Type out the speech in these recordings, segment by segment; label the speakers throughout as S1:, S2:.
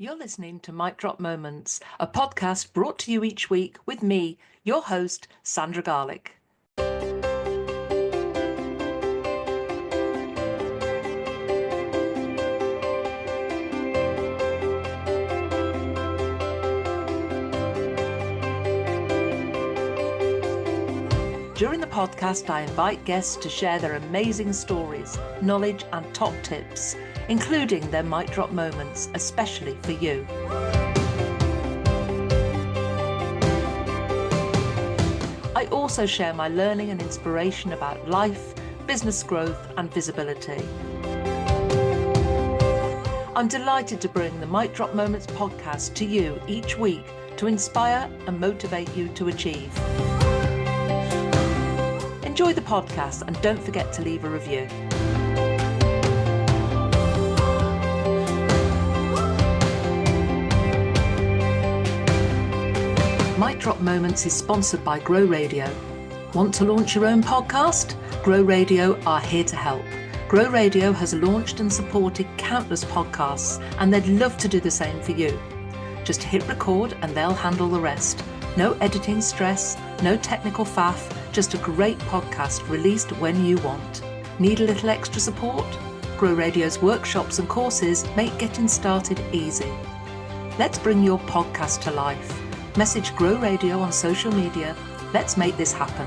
S1: You're listening to Mic Drop Moments, a podcast brought to you each week with me, your host, Sandra Garlick. During the podcast, I invite guests to share their amazing stories, knowledge and top tips, including their mic drop moments, especially for you. I also share my learning and inspiration about life, business growth and visibility. I'm delighted to bring the Mic Drop Moments podcast to you each week to inspire and motivate you to achieve. Enjoy the podcast and don't forget to leave a review. Mic Drop Moments is sponsored by Grow Radio. Want to launch your own podcast? Grow Radio are here to help. Grow Radio has launched and supported countless podcasts, and they'd love to do the same for you. Just hit record and they'll handle the rest. No editing stress, no technical faff, just a great podcast released when you want. Need a little extra support? Grow Radio's workshops and courses make getting started easy. Let's bring your podcast to life. Message Grow Radio on social media. Let's make this happen.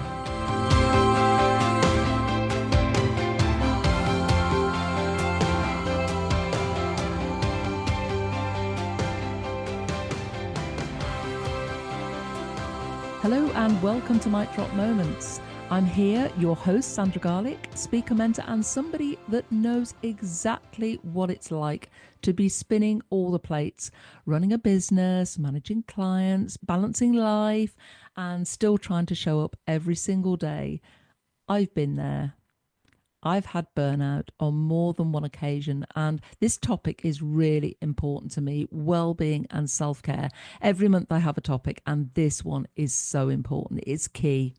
S1: Hello and welcome to Mic Drop Moments. I'm here, your host, Sandra Garlick, speaker, mentor, and somebody that knows exactly what it's like to be spinning all the plates, running a business, managing clients, balancing life, and still trying to show up every single day. I've been there. I've had burnout on more than one occasion, and this topic is really important to me, well-being and self-care. Every month I have a topic, and this one is so important. It's key.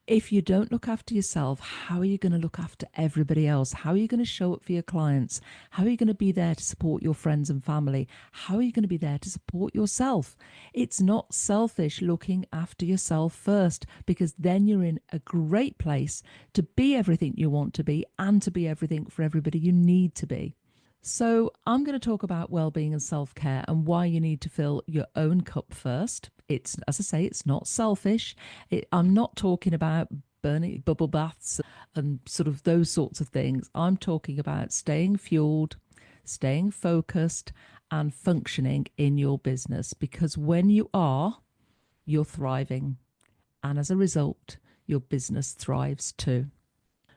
S1: If you don't look after yourself, how are you going to look after everybody else? How are you going to show up for your clients? How are you going to be there to support your friends and family? How are you going to be there to support yourself? It's not selfish looking after yourself first, because then you're in a great place to be everything you want to be and to be everything for everybody you need to be. So I'm going to talk about well-being and self-care and why you need to fill your own cup first. It's, as I say, it's not selfish. I'm not talking about burning bubble baths and sort of those sorts of things. I'm talking about staying fueled, staying focused and functioning in your business, because when you are, you're thriving. And as a result, your business thrives too.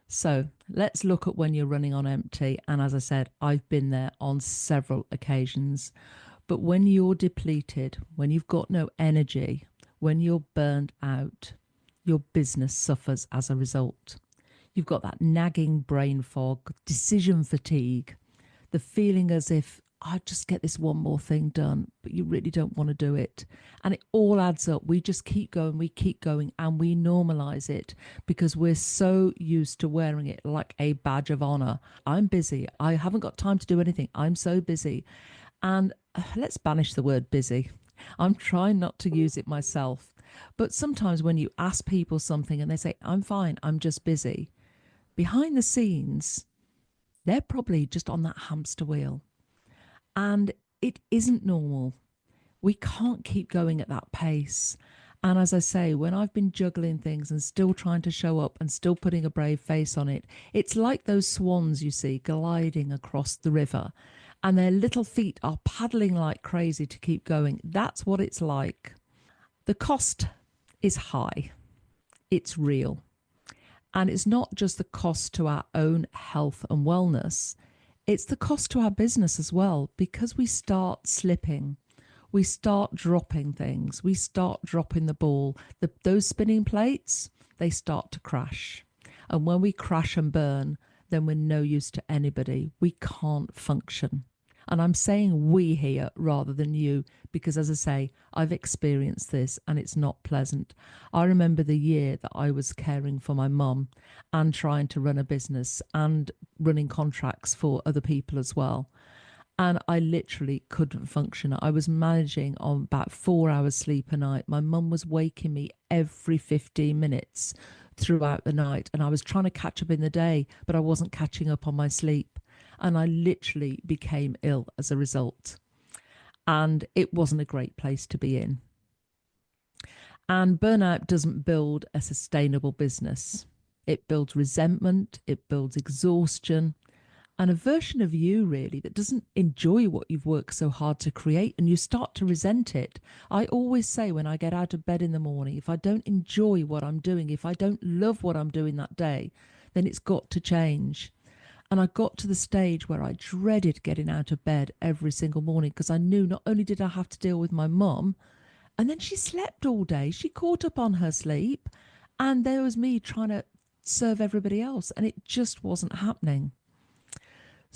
S1: So let's look at when you're running on empty. And as I said, I've been there on several occasions. But when you're depleted, when you've got no energy, when you're burned out, your business suffers as a result. You've got that nagging brain fog, decision fatigue, the feeling as if I just get this one more thing done, but you really don't want to do it. And it all adds up. We just keep going, and we normalize it because we're so used to wearing it like a badge of honor. I'm busy. I haven't got time to do anything. I'm so busy. And let's banish the word busy. I'm trying not to use it myself. But sometimes when you ask people something and they say, I'm fine, I'm just busy, behind the scenes, they're probably just on that hamster wheel. And it isn't normal. We can't keep going at that pace. And as I say, when I've been juggling things and still trying to show up and still putting a brave face on it, it's like those swans you see gliding across the river and their little feet are paddling like crazy to keep going. That's what it's like. The cost is high. It's real. And it's not just the cost to our own health and wellness. It's the cost to our business as well, because we start slipping. We start dropping things. We start dropping the ball. Those spinning plates, they start to crash. And when we crash and burn, then we're no use to anybody. We can't function. And I'm saying we here rather than you, because as I say, I've experienced this and it's not pleasant. I remember the year that I was caring for my mum and trying to run a business and running contracts for other people as well. And I literally couldn't function. I was managing on about 4 hours sleep a night. My mum was waking me every 15 minutes throughout the night, and I was trying to catch up in the day, but I wasn't catching up on my sleep. And I literally became ill as a result. And it wasn't a great place to be in. And burnout doesn't build a sustainable business. It builds resentment, it builds exhaustion, and a version of you really that doesn't enjoy what you've worked so hard to create, and you start to resent it. I always say when I get out of bed in the morning, if I don't enjoy what I'm doing, if I don't love what I'm doing that day, then it's got to change. And I got to the stage where I dreaded getting out of bed every single morning because I knew not only did I have to deal with my mum, and then she slept all day, she caught up on her sleep, and there was me trying to serve everybody else, and it just wasn't happening.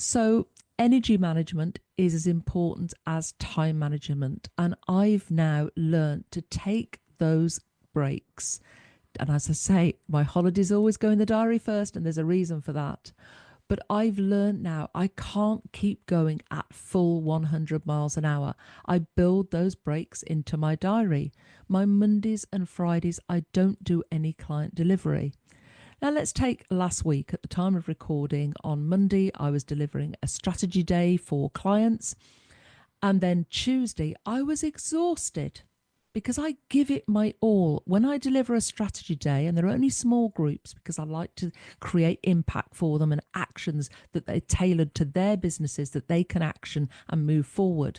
S1: So energy management is as important as time management. And I've now learned to take those breaks. And as I say, my holidays always go in the diary first, and there's a reason for that. But I've learned now I can't keep going at full 100 miles an hour. I build those breaks into my diary. My Mondays and Fridays, I don't do any client delivery. Now, let's take last week. At the time of recording on Monday, I was delivering a strategy day for clients. And then Tuesday, I was exhausted because I give it my all. When I deliver a strategy day, and there are only small groups because I like to create impact for them and actions that they're tailored to their businesses that they can action and move forward.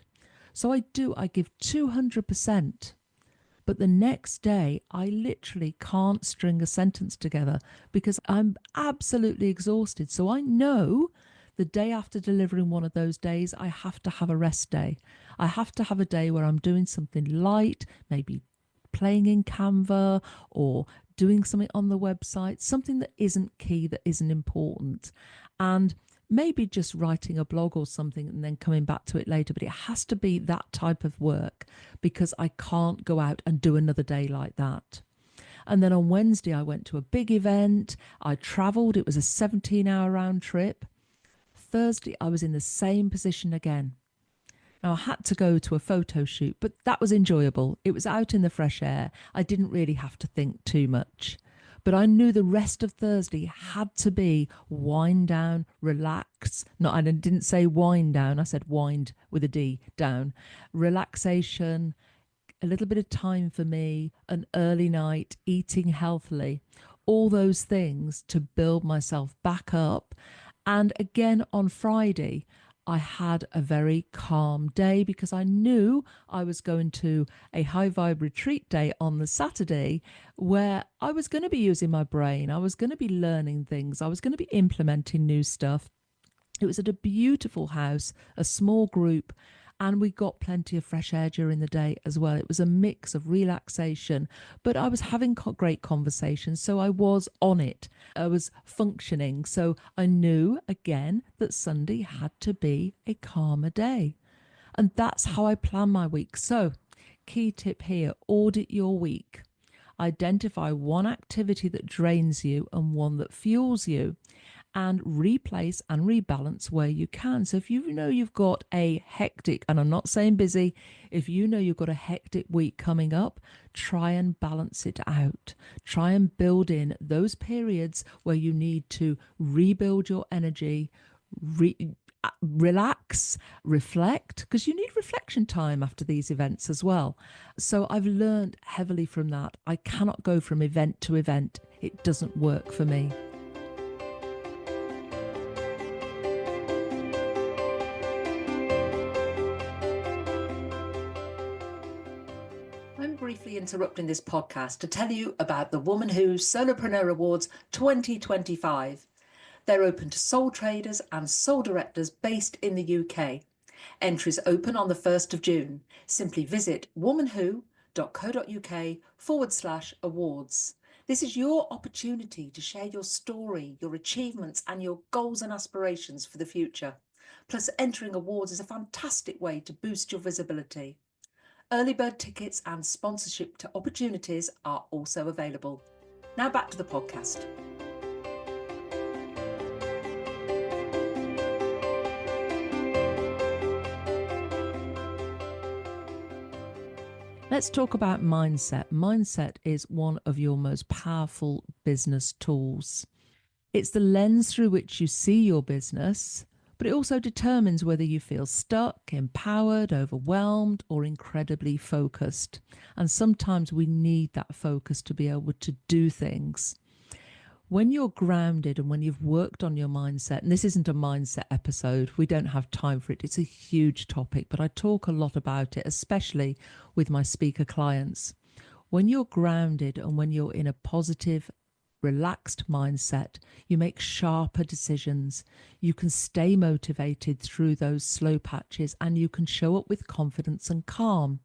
S1: So I give 200%. But the next day, I literally can't string a sentence together because I'm absolutely exhausted. So I know the day after delivering one of those days, I have to have a rest day. I have to have a day where I'm doing something light, maybe playing in Canva or doing something on the website, something that isn't key, that isn't important. And maybe just writing a blog or something and then coming back to it later. But it has to be that type of work because I can't go out and do another day like that. And then on Wednesday, I went to a big event. I traveled. It was a 17-hour round trip. Thursday, I was in the same position again. Now, I had to go to a photo shoot, but that was enjoyable. It was out in the fresh air. I didn't really have to think too much. But I knew the rest of Thursday had to be wind down, relax. No, I didn't say wind down. I said wind with a D, down. Relaxation, a little bit of time for me, an early night, eating healthily, all those things to build myself back up. And again on Friday, I had a very calm day because I knew I was going to a high vibe retreat day on the Saturday where I was going to be using my brain. I was going to be learning things. I was going to be implementing new stuff. It was at a beautiful house, a small group, and we got plenty of fresh air during the day as well. It was a mix of relaxation, but I was having great conversations, so I was on it. I was functioning, so I knew again that Sunday had to be a calmer day. And that's how I plan my week. So, key tip here, audit your week. Identify one activity that drains you and one that fuels you, and replace and rebalance where you can. So if you know you've got a hectic, and I'm not saying busy, if you know you've got a hectic week coming up, try and balance it out. Try and build in those periods where you need to rebuild your energy, relax, reflect, because you need reflection time after these events as well. So I've learned heavily from that. I cannot go from event to event. It doesn't work for me. I'm briefly interrupting this podcast to tell you about the Woman Who Solopreneur Awards 2025. They're open to sole traders and sole directors based in the UK. Entries open on the 1st of June. Simply visit womanwho.co.uk/awards. This is your opportunity to share your story, your achievements, and your goals and aspirations for the future. Plus, entering awards is a fantastic way to boost your visibility. Early bird tickets and sponsorship to opportunities are also available. Now back to the podcast. Let's talk about mindset. Mindset is one of your most powerful business tools. It's the lens through which you see your business, but it also determines whether you feel stuck, empowered, overwhelmed, or incredibly focused. And sometimes we need that focus to be able to do things. When you're grounded and when you've worked on your mindset, and this isn't a mindset episode, we don't have time for it. It's a huge topic, but I talk a lot about it, especially with my speaker clients. When you're grounded and when you're in a positive, relaxed mindset, you make sharper decisions. You can stay motivated through those slow patches and you can show up with confidence and calm.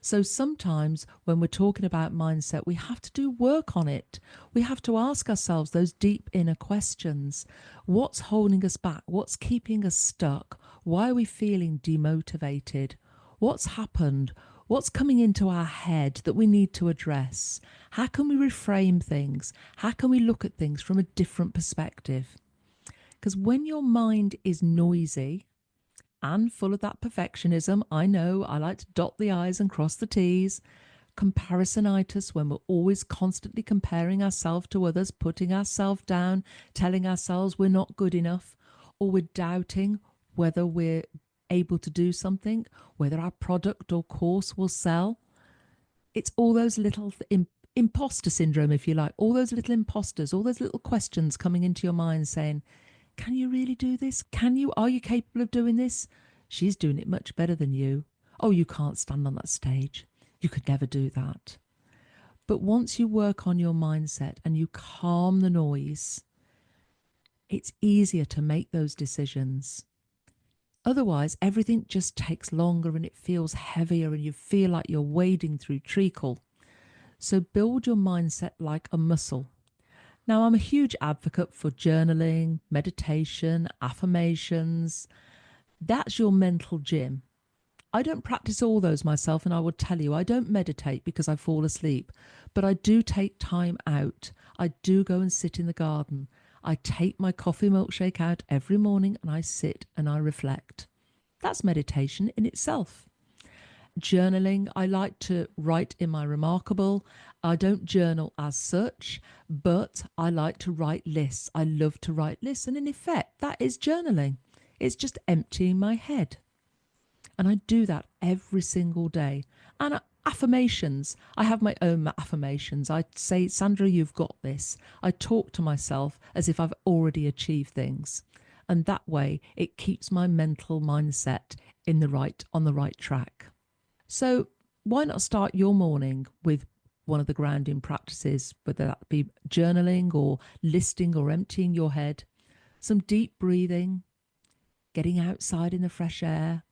S1: So sometimes when we're talking about mindset, we have to do work on it. We have to ask ourselves those deep inner questions. What's holding us back? What's keeping us stuck? Why are we feeling demotivated? What's happened? What's coming into our head that we need to address? How can we reframe things? How can we look at things from a different perspective? Because when your mind is noisy, and full of that perfectionism, I know I like to dot the I's and cross the T's. Comparisonitis, when we're always constantly comparing ourselves to others, putting ourselves down, telling ourselves we're not good enough, or we're doubting whether we're able to do something, whether our product or course will sell. It's all those little imposter syndrome, if you like, all those little imposters, all those little questions coming into your mind saying, can you really do this? Are you capable of doing this? She's doing it much better than you. Oh, you can't stand on that stage. You could never do that. But once you work on your mindset and you calm the noise, it's easier to make those decisions. Otherwise, everything just takes longer and it feels heavier and you feel like you're wading through treacle. So build your mindset like a muscle. Now, I'm a huge advocate for journaling, meditation, affirmations. That's your mental gym. I don't practice all those myself, and I will tell you, I don't meditate because I fall asleep, but I do take time out. I do go and sit in the garden. I take my coffee milkshake out every morning and I sit and I reflect. That's meditation in itself. Journaling, I like to write in my Remarkable. I don't journal as such, but I like to write lists. I love to write lists, and in effect, that is journaling. It's just emptying my head. And I do that every single day. And affirmations, I have my own affirmations. I say, Sandra, you've got this. I talk to myself as if I've already achieved things. And that way, it keeps my mental mindset on the right track. So why not start your morning with one of the grounding practices, whether that be journaling or listing or emptying your head, some deep breathing, getting outside in the fresh air,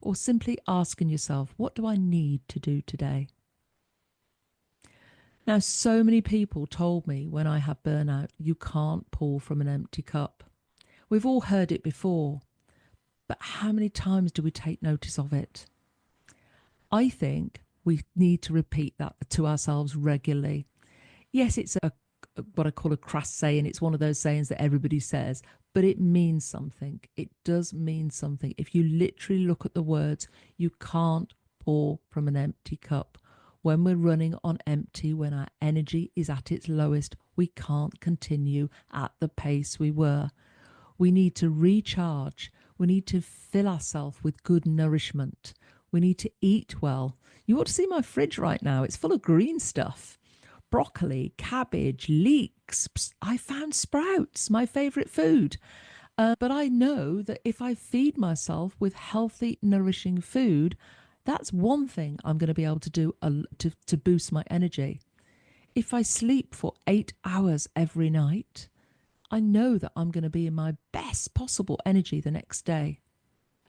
S1: or simply asking yourself, what do I need to do today? Now, so many people told me when I had burnout, you can't pour from an empty cup. We've all heard it before, but how many times do we take notice of it? I think we need to repeat that to ourselves regularly. Yes, it's what I call a crass saying. It's one of those sayings that everybody says, but it means something. It does mean something. If you literally look at the words, you can't pour from an empty cup. When we're running on empty, when our energy is at its lowest, we can't continue at the pace we were. We need to recharge. We need to fill ourselves with good nourishment. We need to eat well. You ought to see my fridge right now. It's full of green stuff. Broccoli, cabbage, leeks. I found sprouts, my favourite food. But I know that if I feed myself with healthy, nourishing food, that's one thing I'm going to be able to do to boost my energy. If I sleep for 8 hours every night, I know that I'm going to be in my best possible energy the next day.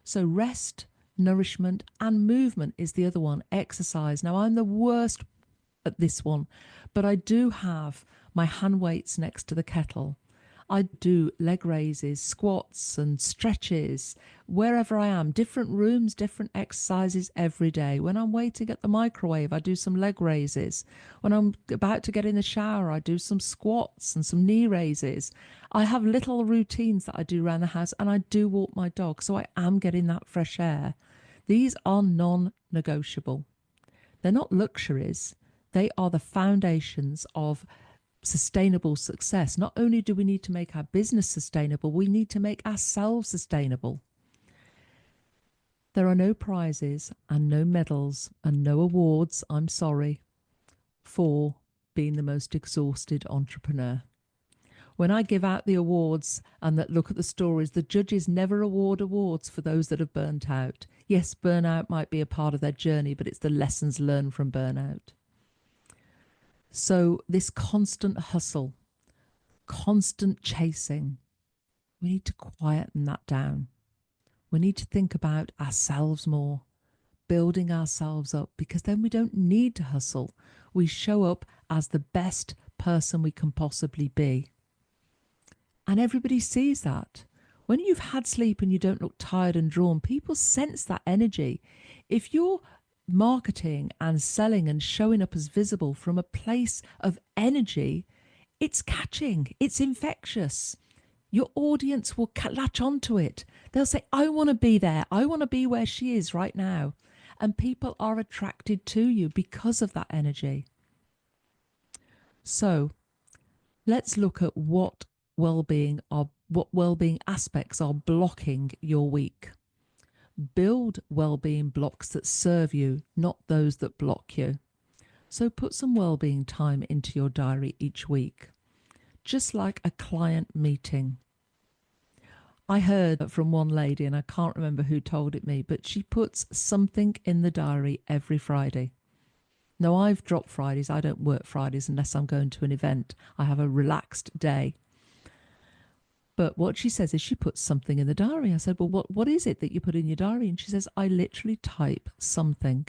S1: So rest, nourishment and movement is the other one. Exercise. Now, I'm the worst at this one, but I do have my hand weights next to the kettle. I do leg raises, squats and stretches wherever I am, different rooms, different exercises every day. When I'm waiting at the microwave, I do some leg raises. When I'm about to get in the shower, I do some squats and some knee raises. I have little routines that I do around the house, and I do walk my dog, so I am getting that fresh air. These are non-negotiable. They're not luxuries. They are the foundations of sustainable success. Not only do we need to make our business sustainable, we need to make ourselves sustainable. There are no prizes and no medals and no awards, I'm sorry, for being the most exhausted entrepreneur. When I give out the awards and that look at the stories, the judges never award awards for those that have burnt out. Yes, burnout might be a part of their journey, but it's the lessons learned from burnout. So this constant hustle, constant chasing, we need to quieten that down. We need to think about ourselves more, building ourselves up, because then we don't need to hustle. We show up as the best person we can possibly be. And everybody sees that. When you've had sleep and you don't look tired and drawn, people sense that energy. If you're marketing and selling and showing up as visible from a place of energy, it's catching, it's infectious. Your audience will latch onto it. They'll say, I want to be there. I want to be where she is right now. And people are attracted to you because of that energy. So let's look at what well-being aspects are blocking your week. Build well-being blocks that serve you, not those that block you. So put some well-being time into your diary each week, just like a client meeting. I heard from one lady, and I can't remember who told it me, but she puts something in the diary every Friday. Now, I've dropped Fridays. I don't work Fridays unless I'm going to an event. I have a relaxed day. But what she says is she puts something in the diary. I said, well, what is it that you put in your diary? And she says, I literally type something.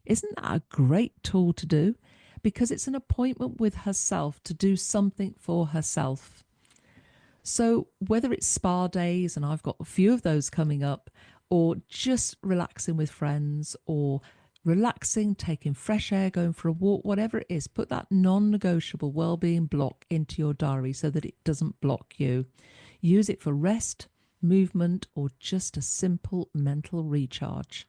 S1: Isn't that a great tool to do? Because it's an appointment with herself to do something for herself. So whether it's spa days, and I've got a few of those coming up, or just relaxing with friends, or relaxing, taking fresh air, going for a walk, whatever it is, put that non-negotiable well-being block into your diary so that it doesn't block you. Use it for rest, movement, or just a simple mental recharge.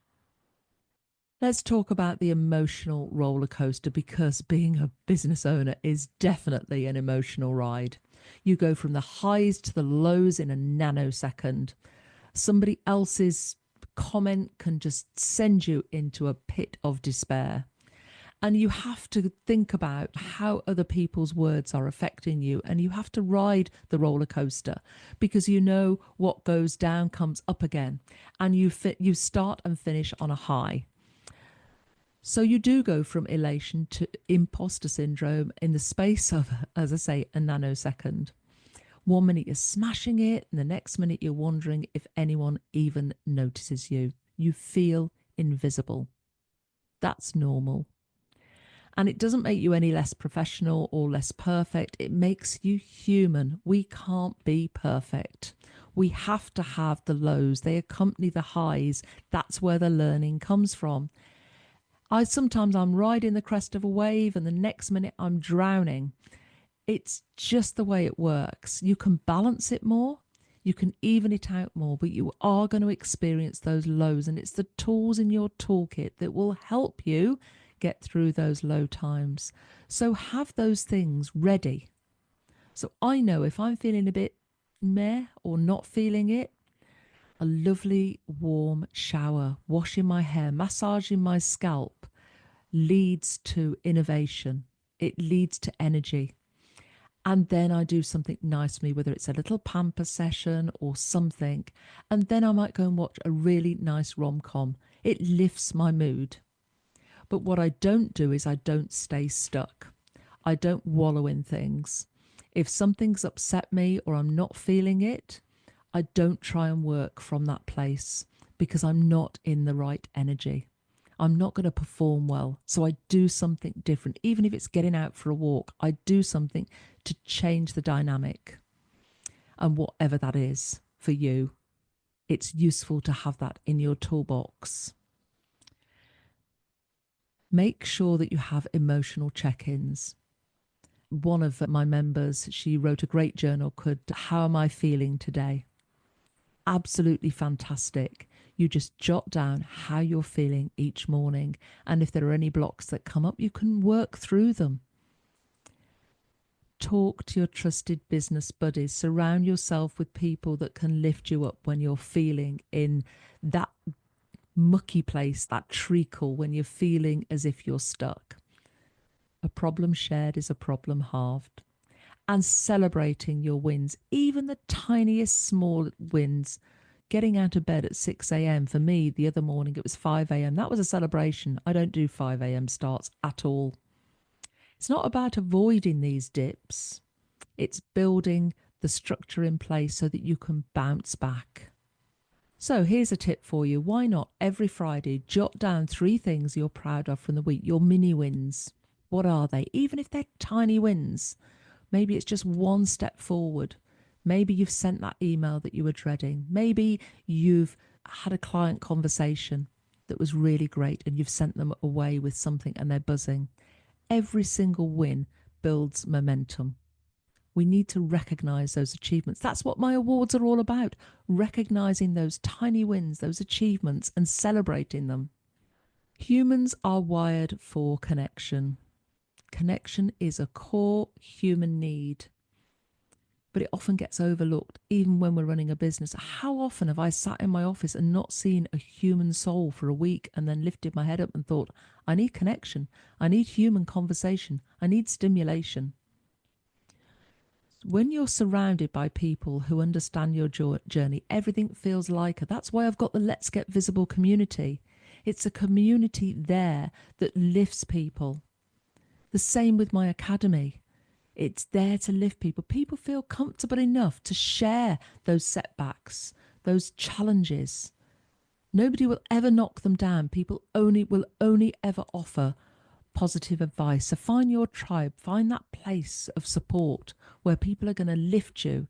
S1: Let's talk about the emotional roller coaster, because being a business owner is definitely an emotional ride. You go from the highs to the lows in a nanosecond. Somebody else's comment can just send you into a pit of despair. And you have to think about how other people's words are affecting you. And you have to ride the roller coaster, because you know what goes down comes up again. And you start and finish on a high. So you do go from elation to imposter syndrome in the space of, as I say, a nanosecond. 1 minute you're smashing it, and the next minute you're wondering if anyone even notices you. You feel invisible. That's normal. And it doesn't make you any less professional or less perfect. It makes you human. We can't be perfect. We have to have the lows. They accompany the highs. That's where the learning comes from. Sometimes I'm riding the crest of a wave, and the next minute I'm drowning. It's just the way it works. You can balance it more, you can even it out more, but you are going to experience those lows, and it's the tools in your toolkit that will help you get through those low times. So have those things ready. So I know if I'm feeling a bit meh or not feeling it, a lovely warm shower, washing my hair, massaging my scalp leads to innovation. It leads to energy. And then I do something nice for me, whether it's a little pamper session or something. And then I might go and watch a really nice rom-com. It lifts my mood. But what I don't do is I don't stay stuck. I don't wallow in things. If something's upset me or I'm not feeling it, I don't try and work from that place, because I'm not in the right energy. I'm not going to perform well. So I do something different. Even if it's getting out for a walk, I do something to change the dynamic. And whatever that is for you, it's useful to have that in your toolbox. Make sure that you have emotional check-ins. One of my members, she wrote a great journal called How Am I Feeling Today? Absolutely fantastic. You just jot down how you're feeling each morning. And if there are any blocks that come up, you can work through them. Talk to your trusted business buddies. Surround yourself with people that can lift you up when you're feeling in that mucky place, that treacle, when you're feeling as if you're stuck. A problem shared is a problem halved. And celebrating your wins, even the tiniest small wins. Getting out of bed at 6 a.m. For me, the other morning, it was 5 a.m. That was a celebration. I don't do 5 a.m. starts at all. It's not about avoiding these dips. It's building the structure in place so that you can bounce back. So here's a tip for you. Why not every Friday jot down 3 things you're proud of from the week, your mini wins. What are they? Even if they're tiny wins. Maybe it's just one step forward. Maybe you've sent that email that you were dreading. Maybe you've had a client conversation that was really great and you've sent them away with something and they're buzzing. Every single win builds momentum. We need to recognize those achievements. That's what my awards are all about. Recognizing those tiny wins, those achievements, and celebrating them. Humans are wired for connection. Connection is a core human need, but it often gets overlooked, even when we're running a business. How often have I sat in my office and not seen a human soul for a week and then lifted my head up and thought, I need connection, I need human conversation, I need stimulation. When you're surrounded by people who understand your journey, everything feels lighter. That's why I've got the Let's Get Visible community. It's a community there that lifts people. The same with my academy. It's there to lift people. People feel comfortable enough to share those setbacks, those challenges. Nobody will ever knock them down. People will only ever offer positive advice. So find your tribe, find that place of support where people are going to lift you,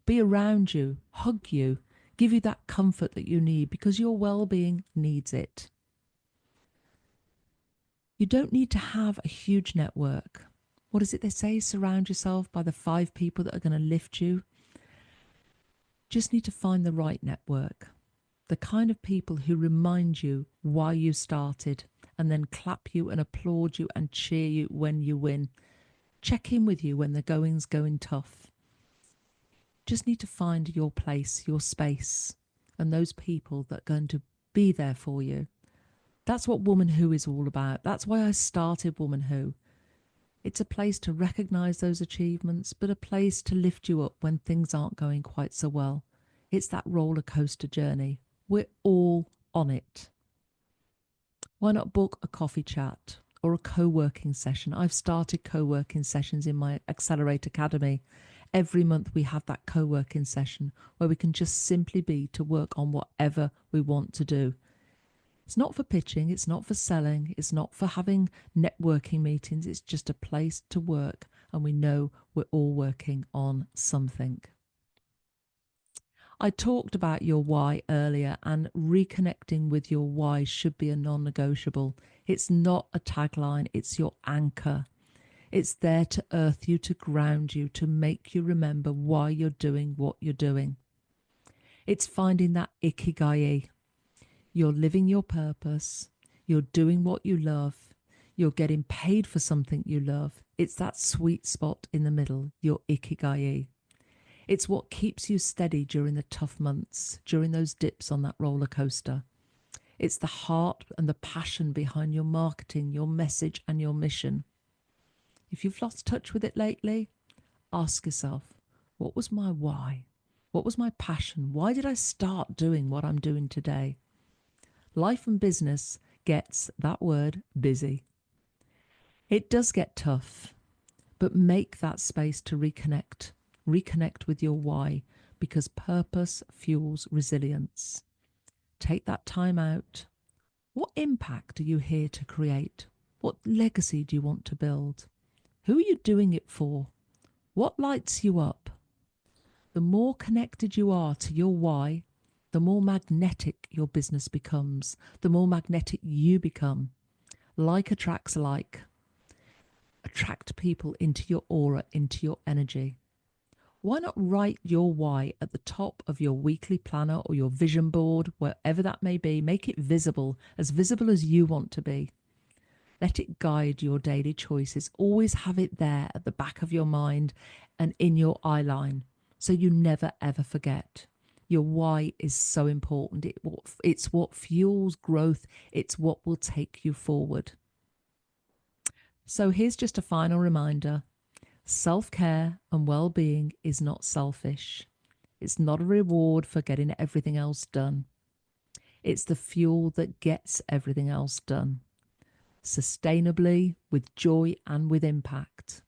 S1: be around you, hug you, give you that comfort that you need, because your well-being needs it. You don't need to have a huge network. What is it they say? Surround yourself by the 5 people that are going to lift you. Just need to find the right network. The kind of people who remind you why you started and then clap you and applaud you and cheer you when you win. Check in with you when the going's going tough. Just need to find your place, your space, and those people that are going to be there for you. That's what Woman Who is all about. That's why I started Woman Who. It's a place to recognise those achievements, but a place to lift you up when things aren't going quite so well. It's that roller coaster journey. We're all on it. Why not book a coffee chat or a co-working session? I've started co-working sessions in my Accelerate Academy. Every month we have that co-working session where we can just simply be to work on whatever we want to do. It's not for pitching, it's not for selling, it's not for having networking meetings, it's just a place to work, and we know we're all working on something. I talked about your why earlier, and reconnecting with your why should be a non-negotiable. It's not a tagline, it's your anchor. It's there to earth you, to ground you, to make you remember why you're doing what you're doing. It's finding that ikigai. You're living your purpose. You're doing what you love. You're getting paid for something you love. It's that sweet spot in the middle, your ikigai. It's what keeps you steady during the tough months, during those dips on that roller coaster. It's the heart and the passion behind your marketing, your message, and your mission. If you've lost touch with it lately, ask yourself, what was my why? What was my passion? Why did I start doing what I'm doing today? Life and business gets, that word, busy. It does get tough, but make that space to reconnect. Reconnect with your why, because purpose fuels resilience. Take that time out. What impact are you here to create? What legacy do you want to build? Who are you doing it for? What lights you up? The more connected you are to your why, the more magnetic your business becomes, the more magnetic you become. Like attracts like. Attract people into your aura, into your energy. Why not write your why at the top of your weekly planner or your vision board, wherever that may be? Make it visible as you want to be. Let it guide your daily choices. Always have it there at the back of your mind and in your eye line, so you never ever forget. Your why is so important. It's what fuels growth. It's what will take you forward. So here's just a final reminder. Self-care and well-being is not selfish. It's not a reward for getting everything else done. It's the fuel that gets everything else done, sustainably, with joy and with impact.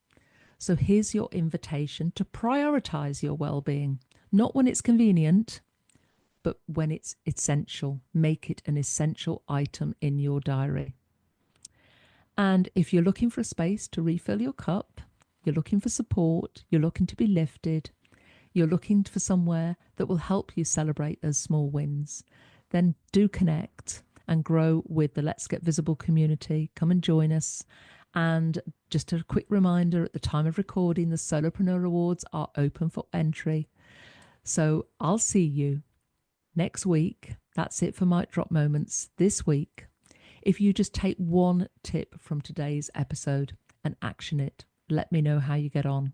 S1: So here's your invitation to prioritize your well-being, not when it's convenient, but when it's essential. Make it an essential item in your diary. And if you're looking for a space to refill your cup, you're looking for support, you're looking to be lifted, you're looking for somewhere that will help you celebrate those small wins, then do connect and grow with the Let's Get Visible community. Come and join us. And just a quick reminder, at the time of recording, the Solopreneur Awards are open for entry. So I'll see you next week. That's it for Mic Drop Moments this week. If you just take one tip from today's episode and action it, let me know how you get on.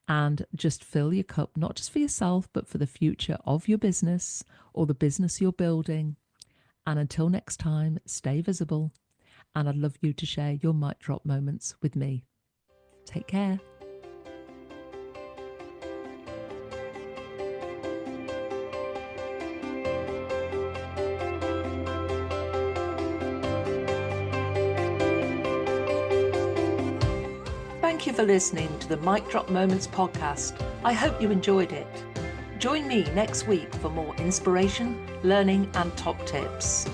S1: And just fill your cup, not just for yourself, but for the future of your business or the business you're building. And until next time, stay visible. And I'd love you to share your mic drop moments with me. Take care. Thank you for listening to the Mic Drop Moments podcast. I hope you enjoyed it. Join me next week for more inspiration, learning, and top tips.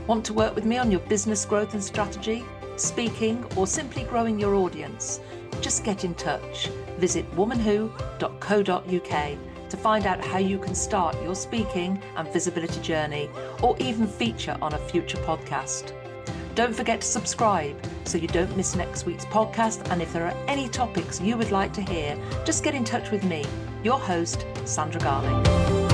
S1: Want to work with me on your business growth and strategy, speaking, or simply growing your audience? Just get in touch. Visit womanwho.co.uk to find out how you can start your speaking and visibility journey, or even feature on a future podcast. Don't forget to subscribe so you don't miss next week's podcast. And if there are any topics you would like to hear, just get in touch with me, your host, Sandra Garlick.